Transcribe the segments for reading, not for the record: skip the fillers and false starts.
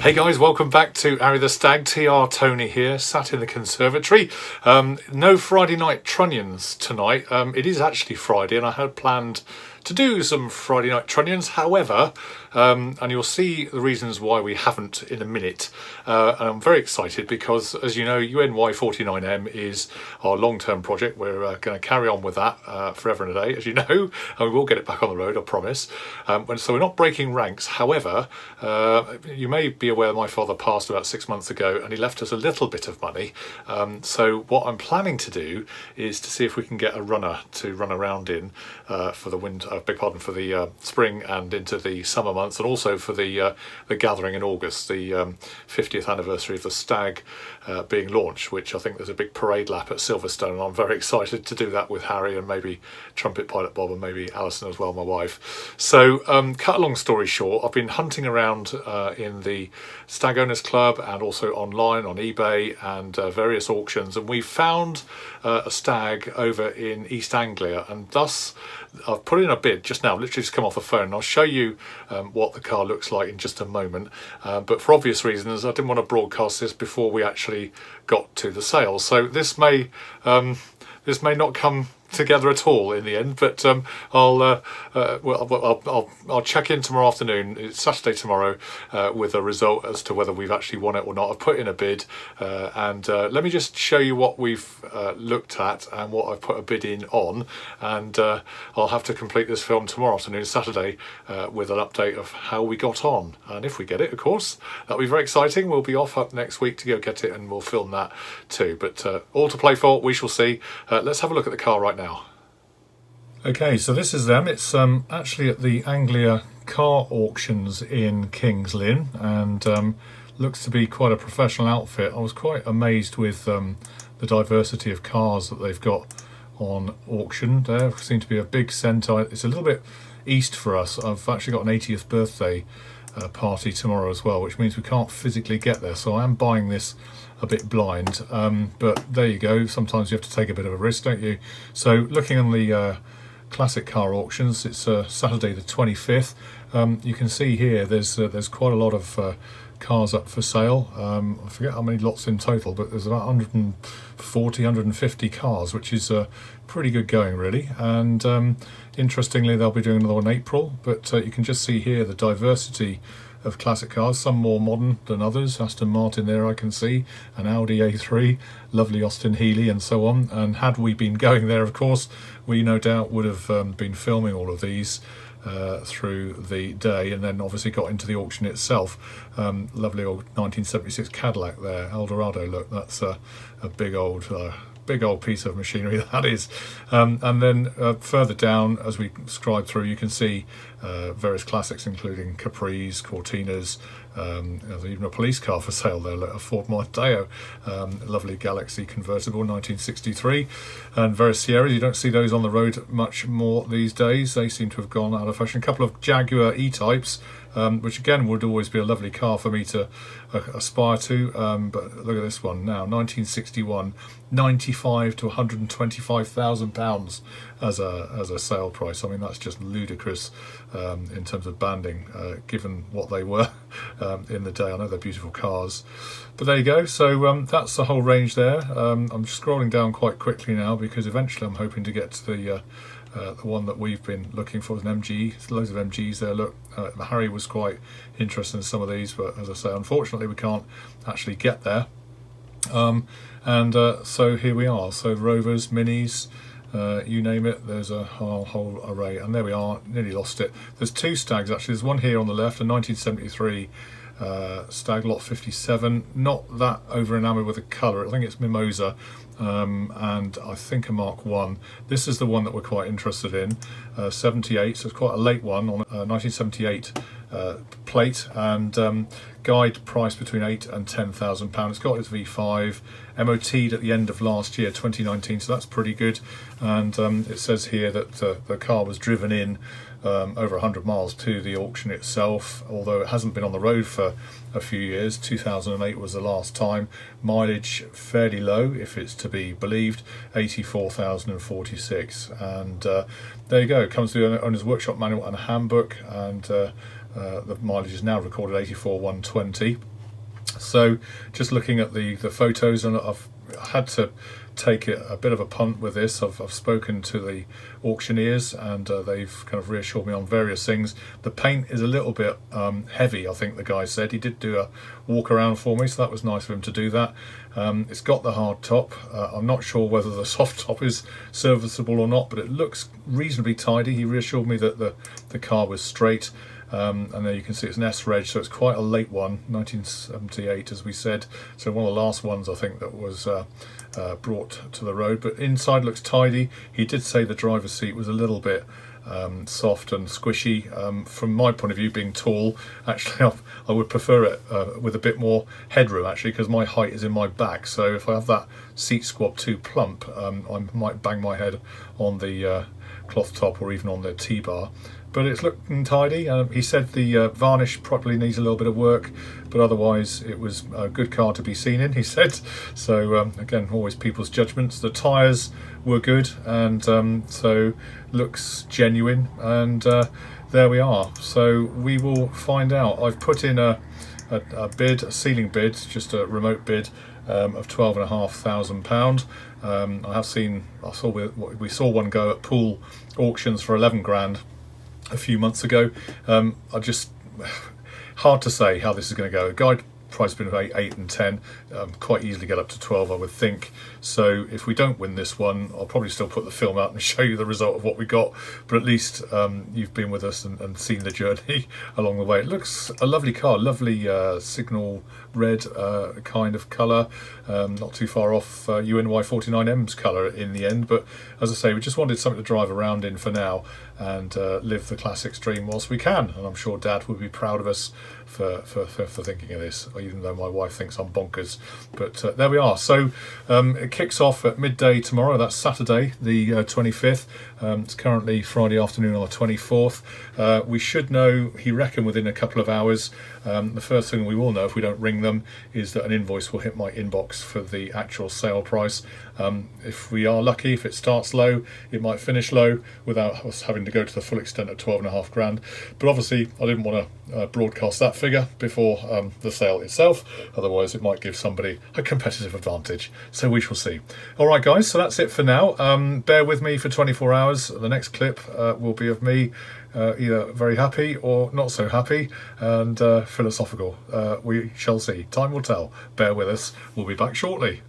Hey guys, welcome back to Arry The Stag. TR Tony here, sat in the conservatory. No Friday night trunnions tonight. It is actually Friday and I had planned to do some Friday night trunnions. However, and you'll see the reasons why we haven't in a minute. And I'm very excited because, as you know, UNY49M is our long-term project. We're going to carry on with that forever and a day, as you know, and we will get it back on the road, I promise. So we're not breaking ranks. However, you may be aware my father passed about 6 months ago and he left us a little bit of money. So what I'm planning to do is to see if we can get a runner to run around in for the winter. For the spring and into the summer months, and also for the gathering in August, the 50th anniversary of the Stag being launched, which I think there's a big parade lap at Silverstone, and I'm very excited to do that with Harry and maybe Trumpet Pilot Bob and maybe Alison as well, my wife. So cut a long story short, I've been hunting around in the Stag Owners Club and also online on eBay and various auctions, and we found a stag over in East Anglia, and thus I've put in a bid just now, literally just come off the phone, and I'll show you what the car looks like in just a moment. But for obvious reasons, I didn't want to broadcast this before we actually got to the sale. So this may not come together at all in the end, but I'll check in tomorrow afternoon. It's Saturday tomorrow with a result as to whether we've actually won it or not. I've put in a bid, and let me just show you what we've looked at and what I've put a bid in on, and I'll have to complete this film tomorrow afternoon, Saturday, with an update of how we got on, and if we get it, of course, that'll be very exciting. We'll be off up next week to go get it, and we'll film that too, but all to play for, we shall see. Let's have a look at the car right now. Okay, so this is them. It's actually at the Anglia Car Auctions in Kings Lynn, and looks to be quite a professional outfit. I was quite amazed with the diversity of cars that they've got on auction. There seems to be a big centre. It's a little bit east for us. I've actually got an 80th birthday party tomorrow as well, which means we can't physically get there, so I am buying this a bit blind, but there you go. Sometimes you have to take a bit of a risk, don't you? So looking on the Classic Car Auctions, it's Saturday the 25th. You can see here there's quite a lot of cars up for sale. I forget how many lots in total, but there's about 140, 150 cars, which is pretty good going really. And interestingly, they'll be doing another one in April, but you can just see here the diversity of classic cars, some more modern than others. Aston Martin there I can see, an Audi A3, lovely Austin Healey and so on. And had we been going there, of course, we no doubt would have been filming all of these through the day, and then obviously got into the auction itself. Lovely old 1976 Cadillac there, Eldorado, look, that's a big old piece of machinery that is. And then further down, as we scroll through, you can see various classics including Capris, Cortinas, there's even a police car for sale there, like a Ford Mondeo, lovely Galaxy convertible 1963, and various Sierras. You don't see those on the road much more these days, they seem to have gone out of fashion. A couple of Jaguar E-types, which again would always be a lovely car for me to aspire to, but look at this one now, 1961, 95 to 125,000 pounds as a sale price. I mean, that's just ludicrous in terms of banding, given what they were in the day. I know they're beautiful cars, but there you go. So that's the whole range there. I'm just scrolling down quite quickly now because eventually I'm hoping to get to the one that we've been looking for, is an MG. There's loads of MGs there. Look, Harry was quite interested in some of these, but as I say, unfortunately we can't actually get there. So here we are. So Rovers, Minis, you name it, there's a whole array. And there we are, nearly lost it. There's two Stags actually. There's one here on the left, a 1973 Stag Lot 57. Not that over enamoured with the colour. I think it's Mimosa, and I think a Mark 1. This is the one that we're quite interested in, 78, so it's quite a late one on a 1978 plate, and guide price between £8,000 and £10,000. It's got its V5, MOT'd at the end of last year, 2019, so that's pretty good. And it says here that the car was driven in over 100 miles to the auction itself, although it hasn't been on the road for a few years. 2008 was the last time. Mileage fairly low, if it's to be believed, 84,046. And there you go, it comes with the owner's workshop manual and a handbook, and the mileage is now recorded 84,120. So just looking at the photos, and I've had to take it a bit of a punt with this. I've spoken to the auctioneers, and they've kind of reassured me on various things. The paint is a little bit heavy, I think the guy said. He did do a walk around for me, so that was nice of him to do that. It's got the hard top. I'm not sure whether the soft top is serviceable or not, but it looks reasonably tidy. He reassured me that the car was straight. And there you can see it's an S reg, so it's quite a late one, 1978 as we said, so one of the last ones I think that was brought to the road. But inside looks tidy. He did say the driver's seat was a little bit soft and squishy. From my point of view, being tall, actually I would prefer it with a bit more headroom, actually, because my height is in my back, so if I have that seat squab too plump, I might bang my head on the cloth top or even on the T-bar. But it's looking tidy. He said the varnish probably needs a little bit of work, but otherwise it was a good car to be seen in, he said. So again, always people's judgments. The tyres were good, and so looks genuine, and there we are. So we will find out. I've put in a bid, a ceiling bid, just a remote bid of £12,500. We saw one go at pool auctions for 11 grand a few months ago. Hard to say how this is going to go. The guide price has been about 8 and 10, quite easily get up to 12, I would think. So if we don't win this one, I'll probably still put the film out and show you the result of what we got, but at least you've been with us and seen the journey along the way. It looks a lovely car, lovely signal red kind of colour, not too far off UNY 49M's colour in the end. But as I say, we just wanted something to drive around in for now and live the classics dream whilst we can, and I'm sure Dad would be proud of us for thinking of this, even though my wife thinks I'm bonkers. But there we are. So it kicks off at midday tomorrow. That's Saturday the 25th. It's currently Friday afternoon on the 24th. We should know, he reckoned, within a couple of hours. The first thing we will know, if we don't ring them, is that an invoice will hit my inbox for the actual sale price. If we are lucky, if it starts low, it might finish low without us having to go to the full extent of 12.5 grand. But obviously I didn't want to broadcast that figure before the sale itself, otherwise it might give somebody a competitive advantage. So we shall see. Alright guys, so that's it for now. Bear with me for 24 hours. The next clip will be of me either very happy or not so happy, and philosophical. We shall see. Time will tell. Bear with us. We'll be back shortly.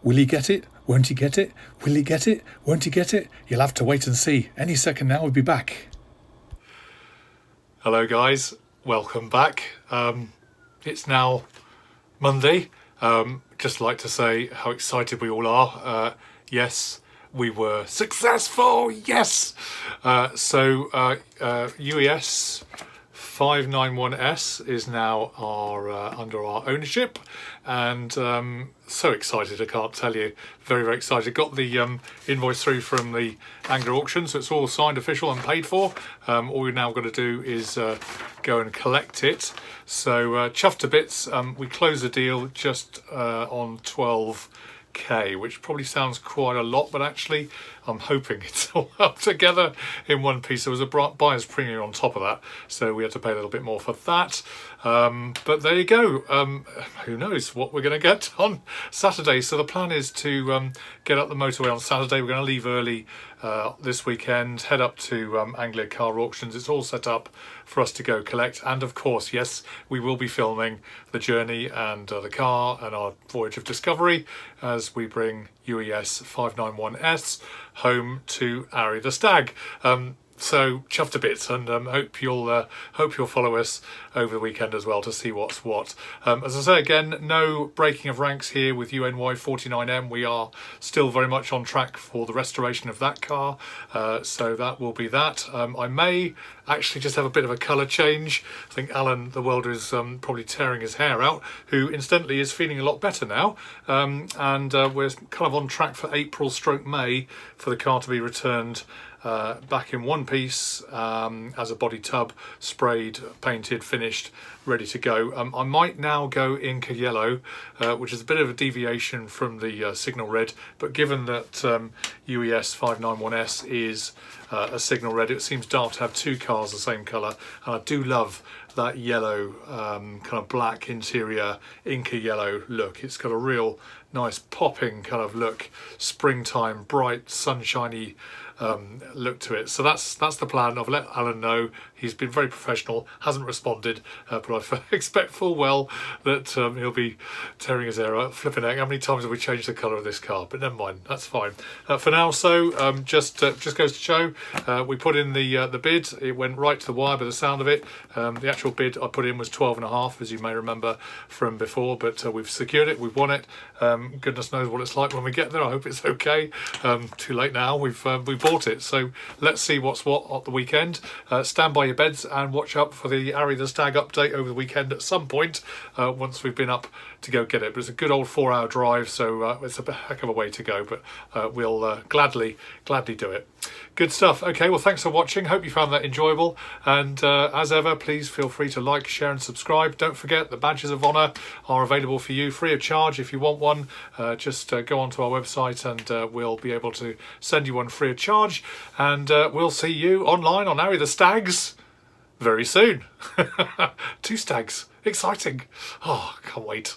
Will he get it? Won't he get it? Will he get it? Won't he get it? You'll have to wait and see. Any second now we'll be back. Hello guys, welcome back. It's now Monday. Just like to say how excited we all are. Yes, we were successful. Yes. UES 591S is now under our ownership, and so excited, I can't tell you. Very, very excited. Got the invoice through from the Anglia auction, so it's all signed, official and paid for. All we've now got to do is go and collect it. So chuffed to bits. We closed the deal just on 12k, which probably sounds quite a lot, but actually I'm hoping it's all up together in one piece. There was a buyer's premium on top of that, so we had to pay a little bit more for that. But there you go. Who knows what we're going to get on Saturday. So the plan is to get up the motorway on Saturday. We're going to leave early this weekend, head up to Anglia Car Auctions. It's all set up for us to go collect, and of course, yes, we will be filming the journey and the car and our voyage of discovery as we bring UES 591S home to Arry The Stag. So chuffed to bits, and hope you'll follow us over the weekend as well to see what's what. As I say again, no breaking of ranks here with UNY 49M. We are still very much on track for the restoration of that car, so that will be that. I may actually just have a bit of a colour change. I think Alan the welder is probably tearing his hair out, who incidentally is feeling a lot better now, and we're kind of on track for April/May for the car to be returned back in one piece as a body tub, sprayed, painted, finished, ready to go. I might now go Inca Yellow, which is a bit of a deviation from the Signal Red, but given that UES 591S is a Signal Red, it seems daft to have two cars the same colour, and I do love that yellow kind of black interior Inca Yellow look. It's got a real nice popping kind of look, springtime, bright, sunshiny look to it. So that's the plan. I've let Alan know. He's been very professional, hasn't responded, but I expect full well that he'll be tearing his hair out, flipping out. How many times have we changed the colour of this car? But never mind, that's fine. For now, so just goes to show, we put in the bid. It went right to the wire by the sound of it. The actual bid I put in was 12.5, as you may remember from before, but we've secured it, we've won it. Goodness knows what it's like when we get there. I hope it's okay. Too late now, we bought it. So let's see what's what at the weekend. Stand by your beds and watch up for the Arry The Stag update over the weekend at some point, once we've been up to go get it. But it's a good old 4-hour drive, so it's a heck of a way to go, but we'll gladly do it. Good stuff. Okay, well, thanks for watching. Hope you found that enjoyable, and as ever, please feel free to like, share and subscribe. Don't forget the badges of honour are available for you free of charge. If you want one, just go onto our website and we'll be able to send you one free of charge, and we'll see you online on Arry The Stags very soon. 2 stags, exciting. Oh, can't wait.